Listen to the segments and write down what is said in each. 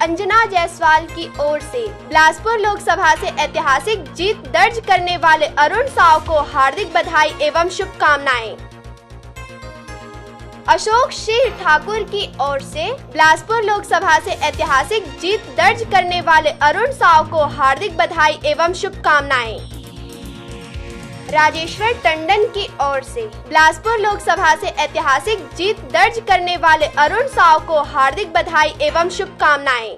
अंजना जायसवाल की ओर से बिलासपुर लोकसभा से ऐतिहासिक जीत दर्ज करने वाले अरुण साव को हार्दिक बधाई एवं शुभकामनाएं। अशोक सिंह ठाकुर की ओर से बिलासपुर लोकसभा से ऐतिहासिक जीत दर्ज करने वाले अरुण साव को हार्दिक बधाई एवं शुभकामनाएं। राजेश्वर टंडन की ओर से बिलासपुर लोकसभा से ऐतिहासिक जीत दर्ज करने वाले अरुण साव को हार्दिक बधाई एवं शुभकामनाएं।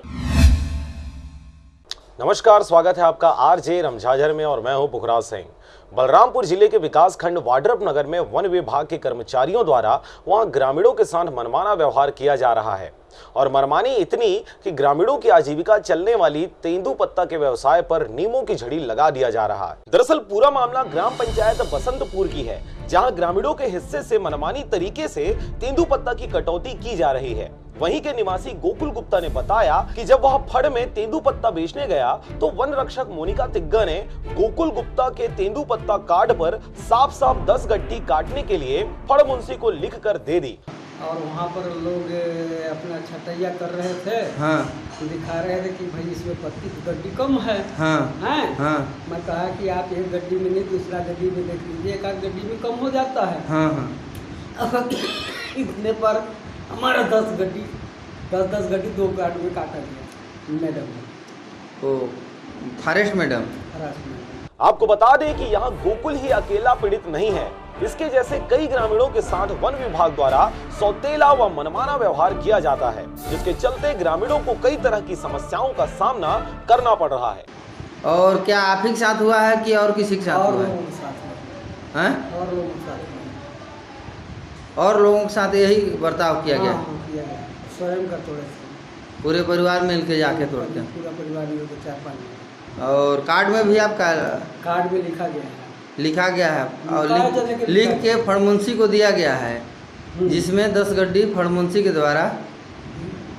नमस्कार, स्वागत है आपका आरजे रमझाझर में और मैं हूं पुखराज सिंह। बलरामपुर जिले के विकास खंड वाड्रप नगर में वन विभाग के कर्मचारियों द्वारा वहां ग्रामीणों के साथ मनमाना व्यवहार किया जा रहा है और मनमानी इतनी कि ग्रामीणों की आजीविका चलने वाली तेंदू पत्ता के व्यवसाय पर नीमों की झड़ी लगा दिया जा रहा है। दरअसल पूरा मामला ग्राम पंचायत बसंतपुर की है, जहां ग्रामीणों के हिस्से से मनमानी तरीके से तेंदू पत्ता की कटौती की जा रही है। वहीं के निवासी गोकुल गुप्ता ने बताया कि जब वह फड़ में तेंदू पत्ता बेचने गया तो वन रक्षक मोनिका तिग्गा ने गोकुल गुप्ता के तेंदू पत्ता कार्ड पर साफ साफ 10 गड्डी काटने के लिए फड़ मुंशी को लिख कर दे दी। और वहाँ पर लोग अपना छटैया कर रहे थे। हाँ। दिखा रहे थे कि भाई इसमें पत्ती की गड्डी कम है। हाँ। हैं? हाँ। मैं कहा कि आप एक गड्डी में नहीं दूसरा गड्डी में देख लीजिए, एक आध गड्डी में कम हो जाता है। हाँ हाँ। अब इतने पर हमारा 10 गड्डी 2 कार्ड में काटा गया मैडम ने। ओ फॉरेस्ट मैडम। आपको बता दें कि यहाँ गोकुल ही अकेला पीड़ित नहीं है, इसके जैसे कई ग्रामीणों के साथ वन विभाग द्वारा सौतेला व मनमाना व्यवहार किया जाता है, जिसके चलते ग्रामीणों को कई तरह की समस्याओं का सामना करना पड़ रहा है। और क्या आप ही के साथ हुआ है कि और किसी के साथ हुआ है? हैं? और लोगों के साथ यही बर्ताव किया गया? किया गया। स्वयं का तोड़े पूरे परिवार मिल के जाके तोड़ते हैं? पूरा परिवार मिल के 4-5। और कार्ड में भी आपका कार्ड में लिखा गया है और लिख के फड़मुंशी को दिया गया है, जिसमें 10 गड्डी फड़मुंशी के द्वारा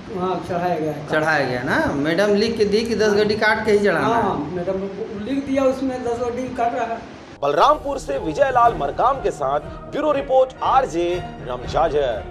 वहाँ चढ़ाया गया ना। मैडम लिख के दी कि 10 गड्डी काट के ही चढ़ाना। हाँ, मैडम लिख दिया, उसमें 10 गड्डी काट रहा है। बलरामपुर से विजय लाल मरकाम के साथ ब्यूरो रिपोर्ट आरजे रमझाझर।